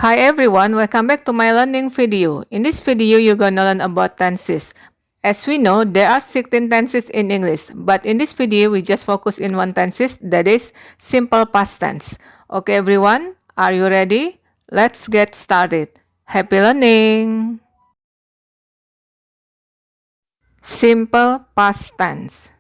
Hi everyone, welcome back to my learning video. In this video, you're gonna learn about tenses. As we know, there are 16 tenses in English, but in this video, we just focus in one tenses, that is simple past tense. Okay everyone, are you ready? Let's get started. Happy learning! Simple past tense.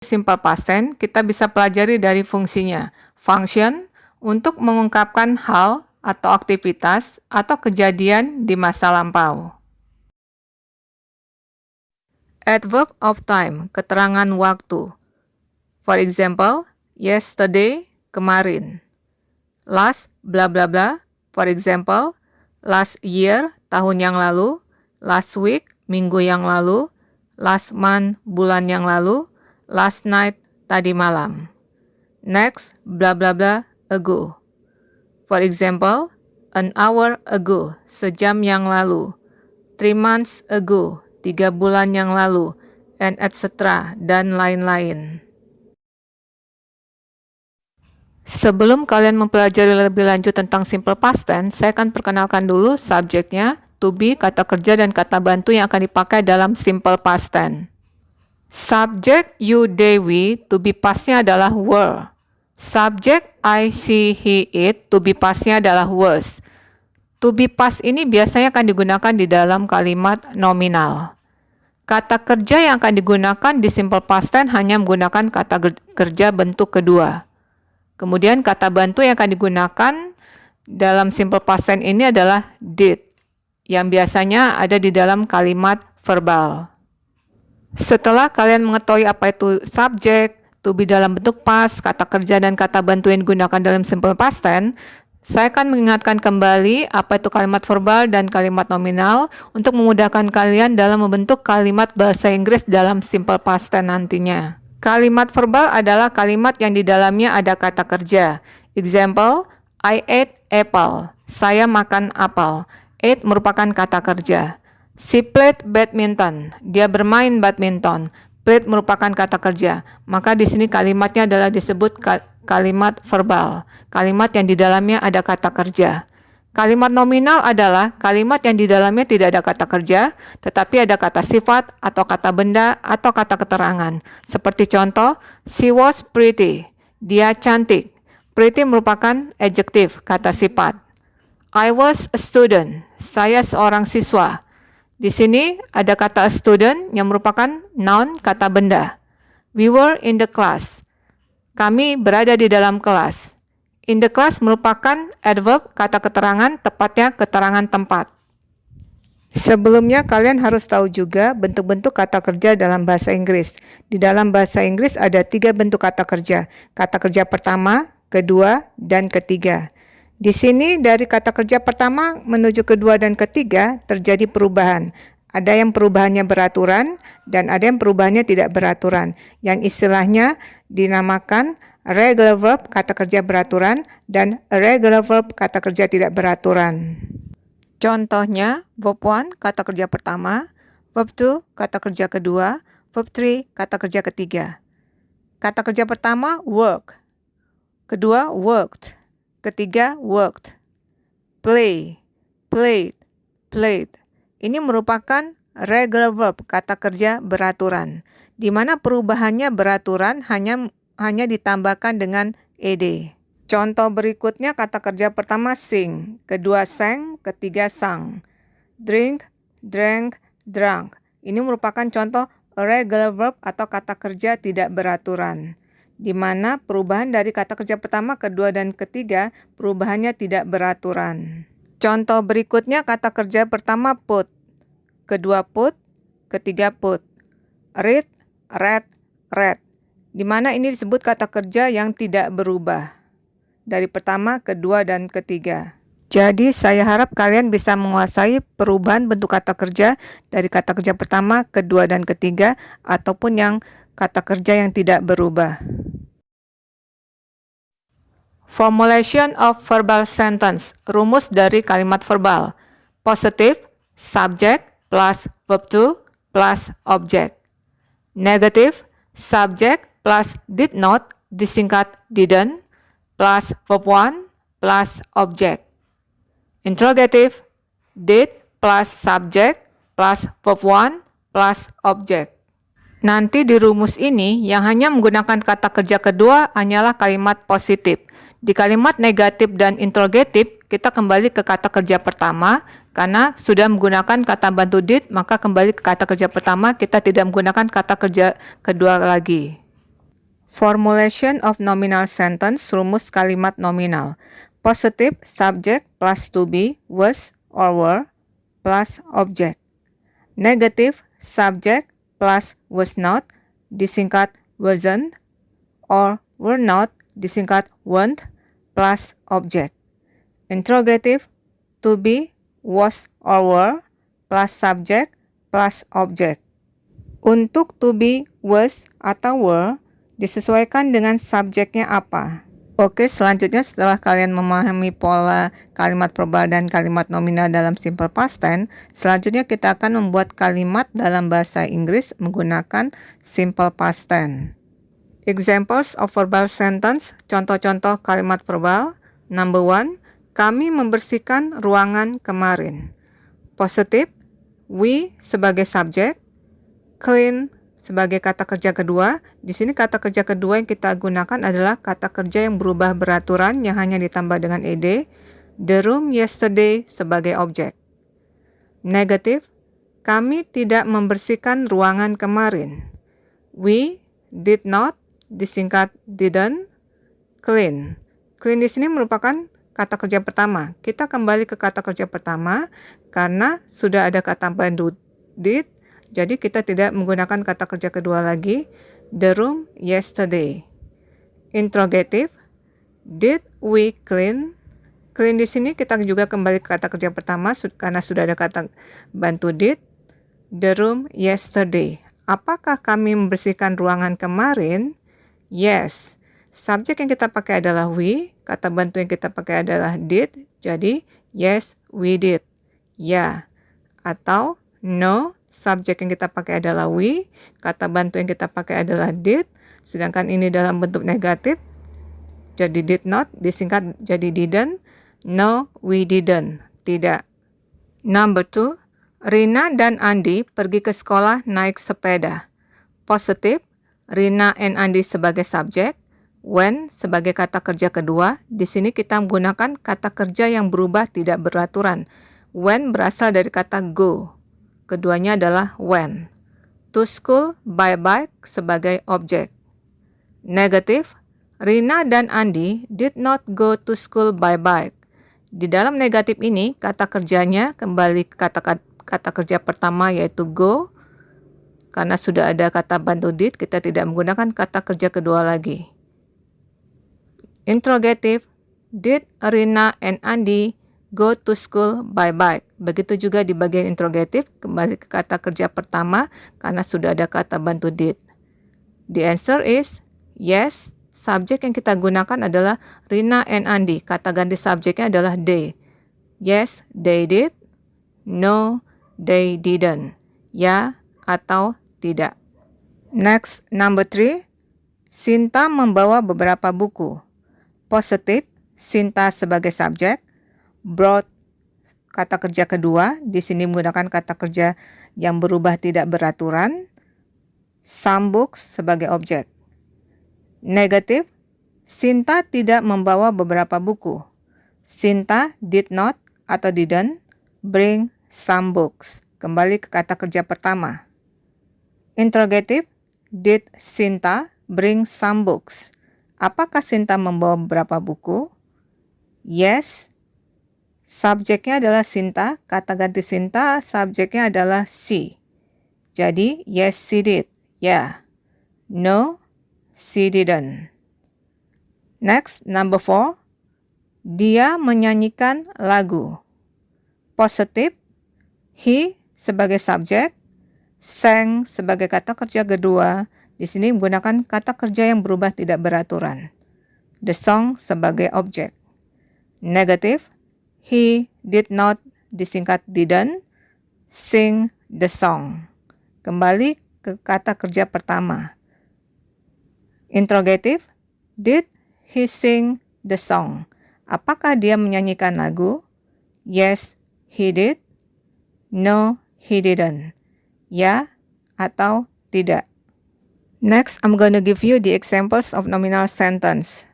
Simple past tense, kita bisa pelajari dari fungsinya. Function, untuk mengungkapkan hal atau aktivitas atau kejadian di masa lampau. Adverb of time, keterangan waktu. For example, yesterday, kemarin. Last, bla bla bla. For example, last year, tahun yang lalu. Last week, minggu yang lalu. Last month, bulan yang lalu. Last night, tadi malam. Next, bla bla bla, ago. For example, an hour ago, sejam yang lalu. 3 months ago, 3 bulan yang lalu, and etc. dan lain-lain. Sebelum kalian mempelajari lebih lanjut tentang simple past tense, saya akan perkenalkan dulu subjeknya, to be, kata kerja, dan kata bantu yang akan dipakai dalam simple past tense. Subjek you, they, we, to be pastnya adalah were. Subjek I, she, he, it, to be pastnya adalah was. To be past ini biasanya akan digunakan di dalam kalimat nominal. Kata kerja yang akan digunakan di simple past tense hanya menggunakan kata kerja bentuk kedua. Kemudian kata bantu yang akan digunakan dalam simple past tense ini adalah did, yang biasanya ada di dalam kalimat verbal. Setelah kalian mengetahui apa itu subjek, to be dalam bentuk past, kata kerja dan kata bantu yang digunakan dalam simple past tense, saya akan mengingatkan kembali apa itu kalimat verbal dan kalimat nominal untuk memudahkan kalian dalam membentuk kalimat bahasa Inggris dalam simple past tense nantinya. Kalimat verbal adalah kalimat yang di dalamnya ada kata kerja. Example, I ate apple. Saya makan apel. Ate merupakan kata kerja. She played badminton. Dia bermain badminton. Played merupakan kata kerja. Maka di sini kalimatnya adalah disebut kalimat verbal. Kalimat yang di dalamnya ada kata kerja. Kalimat nominal adalah kalimat yang di dalamnya tidak ada kata kerja, tetapi ada kata sifat atau kata benda atau kata keterangan. Seperti contoh, she was pretty. Dia cantik. Pretty merupakan adjektif, kata sifat. I was a student. Saya seorang siswa. Di sini ada kata a student yang merupakan noun, kata benda. We were in the class. Kami berada di dalam kelas. In the class merupakan adverb, kata keterangan, tepatnya keterangan tempat. Sebelumnya kalian harus tahu juga bentuk-bentuk kata kerja dalam bahasa Inggris. Di dalam bahasa Inggris ada 3 bentuk kata kerja. Kata kerja pertama, kedua, dan ketiga. Di sini dari kata kerja pertama menuju kedua dan ketiga terjadi perubahan. Ada yang perubahannya beraturan dan ada yang perubahannya tidak beraturan. Yang istilahnya dinamakan regular verb, kata kerja beraturan, dan irregular verb, kata kerja tidak beraturan. Contohnya, verb 1, kata kerja pertama, verb 2, kata kerja kedua, verb 3, kata kerja ketiga. Kata kerja pertama, work. Kedua, worked. Ketiga, worked. Play, played, played. Ini merupakan regular verb, kata kerja beraturan, di mana perubahannya beraturan hanya ditambahkan dengan ed. Contoh berikutnya kata kerja pertama sing, kedua sang, ketiga sang. Drink, drank, drunk. Ini merupakan contoh regular verb atau kata kerja tidak beraturan, di mana perubahan dari kata kerja pertama, kedua, dan ketiga perubahannya tidak beraturan. Contoh berikutnya kata kerja pertama put, kedua put, ketiga put. Read, read, read. Di mana ini disebut kata kerja yang tidak berubah dari pertama, kedua, dan ketiga. Jadi saya harap kalian bisa menguasai perubahan bentuk kata kerja dari kata kerja pertama, kedua, dan ketiga, ataupun yang kata kerja yang tidak berubah. Formulation of verbal sentence, rumus dari kalimat verbal. Positive, subject plus verb 2 plus object. Negative, subject plus did not, disingkat didn't, plus verb 1 plus object. Interrogative, did plus subject plus verb 1 plus object. Nanti di rumus ini yang hanya menggunakan kata kerja kedua hanyalah kalimat positif. Di kalimat negatif dan interrogative, kita kembali ke kata kerja pertama. Karena sudah menggunakan kata bantu did, maka kembali ke kata kerja pertama, kita tidak menggunakan kata kerja kedua lagi. Formulation of nominal sentence, rumus kalimat nominal. Positive subject plus to be, was or were, plus object. Negative subject plus was not, disingkat wasn't, or were not, disingkat weren't, plus object. Interrogative, to be, was or were, plus subject, plus object. Untuk to be, was, atau were, disesuaikan dengan subjeknya apa. Oke, selanjutnya setelah kalian memahami pola kalimat verbal dan kalimat nominal dalam simple past tense, selanjutnya kita akan membuat kalimat dalam bahasa Inggris menggunakan simple past tense. Examples of verbal sentence, contoh-contoh kalimat verbal. Number 1, kami membersihkan ruangan kemarin. Positive, we sebagai subjek, clean sebagai kata kerja kedua. Di sini kata kerja kedua yang kita gunakan adalah kata kerja yang berubah beraturan yang hanya ditambah dengan ed. The room yesterday sebagai objek. Negative, kami tidak membersihkan ruangan kemarin. We did not, disingkat didn't, clean. Clean di sini merupakan kata kerja pertama. Kita kembali ke kata kerja pertama karena sudah ada kata bantu did. Jadi kita tidak menggunakan kata kerja kedua lagi. The room yesterday. Interrogative, did we clean? Clean di sini kita juga kembali ke kata kerja pertama karena sudah ada kata bantu did. The room yesterday. Apakah kami membersihkan ruangan kemarin? Yes. Subjek yang kita pakai adalah we. Kata bantu yang kita pakai adalah did. Jadi yes, we did. Ya. Atau no. Subjek yang kita pakai adalah we, kata bantu yang kita pakai adalah did, sedangkan ini dalam bentuk negatif, jadi did not, disingkat jadi didn't, no, we didn't, tidak. Number 2, Rina dan Andi pergi ke sekolah naik sepeda. Positif, Rina and Andi sebagai subjek, when sebagai kata kerja kedua, di sini kita menggunakan kata kerja yang berubah tidak beraturan. When berasal dari kata go. Keduanya adalah when. To school by bike sebagai objek. Negatif, Rina dan Andi did not go to school by bike. Di dalam negatif ini, kata kerjanya kembali ke kata kerja pertama yaitu go. Karena sudah ada kata bantu did, kita tidak menggunakan kata kerja kedua lagi. Interrogative, did Rina and Andi go to school by bike? Begitu juga di bagian interrogatif, kembali ke kata kerja pertama karena sudah ada kata bantu did. The answer is yes. Subjek yang kita gunakan adalah Rina and Andi. Kata ganti subjeknya adalah they. Yes, they did. No, they didn't. Ya atau tidak. Next, number 3. Sinta membawa beberapa buku. Positif, Sinta sebagai subjek. Brought kata kerja kedua, di sini menggunakan kata kerja yang berubah tidak beraturan. Some books sebagai objek. Negatif, Sinta tidak membawa beberapa buku. Sinta did not atau didn't bring some books. Kembali ke kata kerja pertama. Interrogative, did Sinta bring some books? Apakah Sinta membawa beberapa buku? Yes. Subjeknya adalah Sinta, kata ganti Sinta, subjeknya adalah she. Jadi, yes she did, ya. No, she didn't. Next, number 4. Dia menyanyikan lagu. Positif, he sebagai subjek, sang sebagai kata kerja kedua, di sini menggunakan kata kerja yang berubah tidak beraturan. The song sebagai objek. Negatif, he did not, disingkat didn't, sing the song. Kembali ke kata kerja pertama. Interrogative, did he sing the song? Apakah dia menyanyikan lagu? Yes, he did. No, he didn't. Ya atau tidak. Next, I'm going to give you the examples of nominal sentence.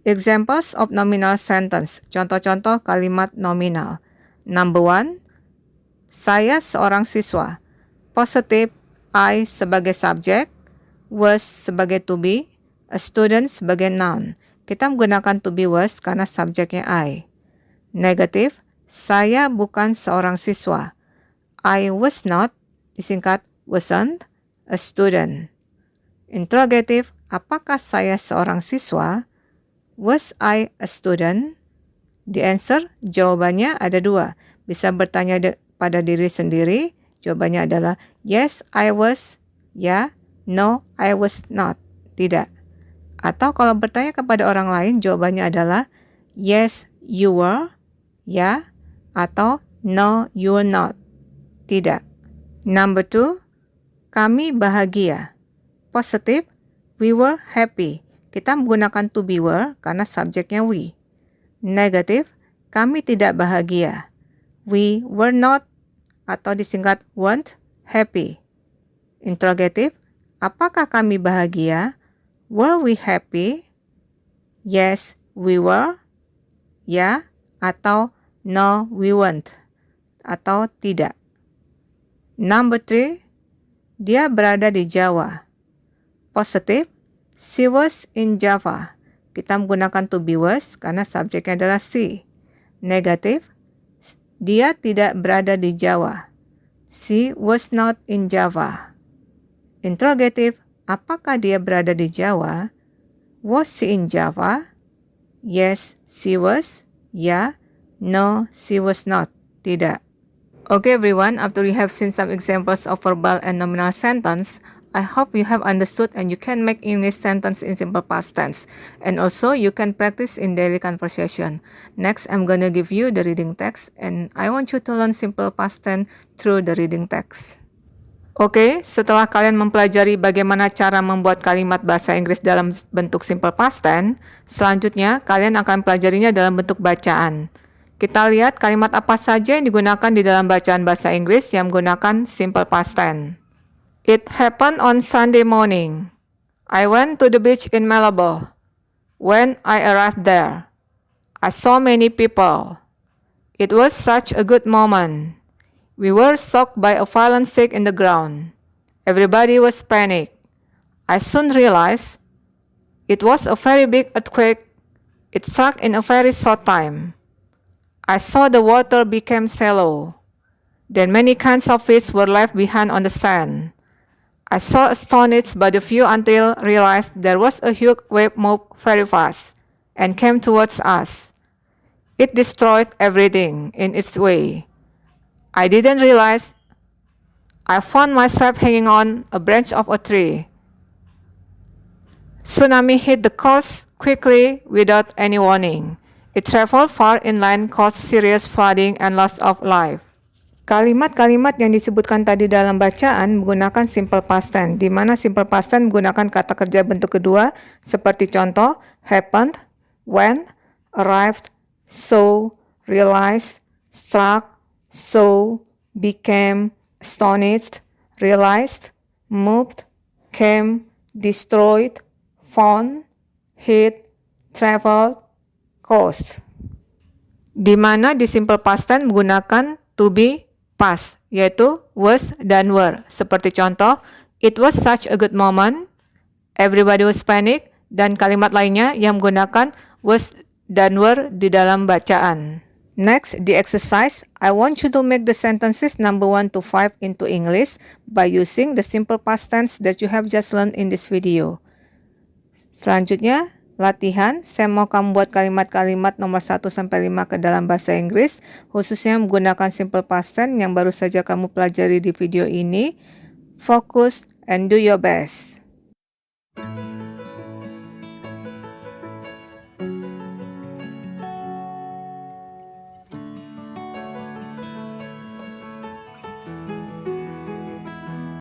Examples of nominal sentence. Contoh-contoh kalimat nominal. Number 1, saya seorang siswa. Positive, I sebagai subjek, was sebagai to be, a student sebagai noun. Kita menggunakan to be was karena subjeknya I. Negative, saya bukan seorang siswa. I was not, disingkat wasn't, a student. Interrogative, apakah saya seorang siswa? Was I a student? The answer, jawabannya ada 2. Bisa bertanya pada diri sendiri, jawabannya adalah yes, I was, ya, no, I was not, tidak. Atau kalau bertanya kepada orang lain, jawabannya adalah yes, you were, ya, atau no, you were not, tidak. Number 2, kami bahagia. Positive, we were happy. Kita menggunakan to be were karena subjeknya we. Negative, kami tidak bahagia. We were not atau disingkat weren't happy. Interrogative, apakah kami bahagia? Were we happy? Yes, we were. Ya, atau no, we weren't. Atau tidak. Number 3, dia berada di Jawa. Positive, she was in Java. Kita menggunakan to be was karena subjeknya adalah she. Negative, dia tidak berada di Jawa. She was not in Java. Interrogative, apakah dia berada di Jawa? Was she in Java? Yes, she was. Ya, no, she was not. Tidak. Okay everyone, after you have seen some examples of verbal and nominal sentence, I hope you have understood and you can make English sentence in simple past tense. And also you can practice in daily conversation. Next, I'm gonna give you the reading text and I want you to learn simple past tense through the reading text. Oke, setelah kalian mempelajari bagaimana cara membuat kalimat bahasa Inggris dalam bentuk simple past tense, selanjutnya kalian akan pelajarinya dalam bentuk bacaan. Kita lihat kalimat apa saja yang digunakan di dalam bacaan bahasa Inggris yang menggunakan simple past tense. It happened on Sunday morning. I went to the beach in Malibu. When I arrived there, I saw many people. It was such a good moment. We were shocked by a violent shake in the ground. Everybody was panicked. I soon realized it was a very big earthquake. It struck in a very short time. I saw the water became shallow. Then many kinds of fish were left behind on the sand. I saw astonished by the view until realized there was a huge wave moved very fast and came towards us. It destroyed everything in its way. I didn't realize I found myself hanging on a branch of a tree. Tsunami hit the coast quickly without any warning. It traveled far inland, caused serious flooding and loss of life. Kalimat-kalimat yang disebutkan tadi dalam bacaan menggunakan simple past tense, di mana simple past tense menggunakan kata kerja bentuk kedua seperti contoh happened, went, arrived, saw, realized, struck, saw, became, astonished, realized, moved, came, destroyed, found, hit, traveled, caused. Di mana di simple past tense menggunakan to be past, yaitu was dan were. Seperti contoh, it was such a good moment, everybody was panic, dan kalimat lainnya yang menggunakan was dan were di dalam bacaan. Next, the exercise, I want you to make the sentences number 1 to 5 into English by using the simple past tense that you have just learned in this video. Selanjutnya, latihan, saya mau kamu buat kalimat-kalimat nomor 1 sampai 5 ke dalam bahasa Inggris, khususnya menggunakan simple past tense yang baru saja kamu pelajari di video ini. Focus and do your best.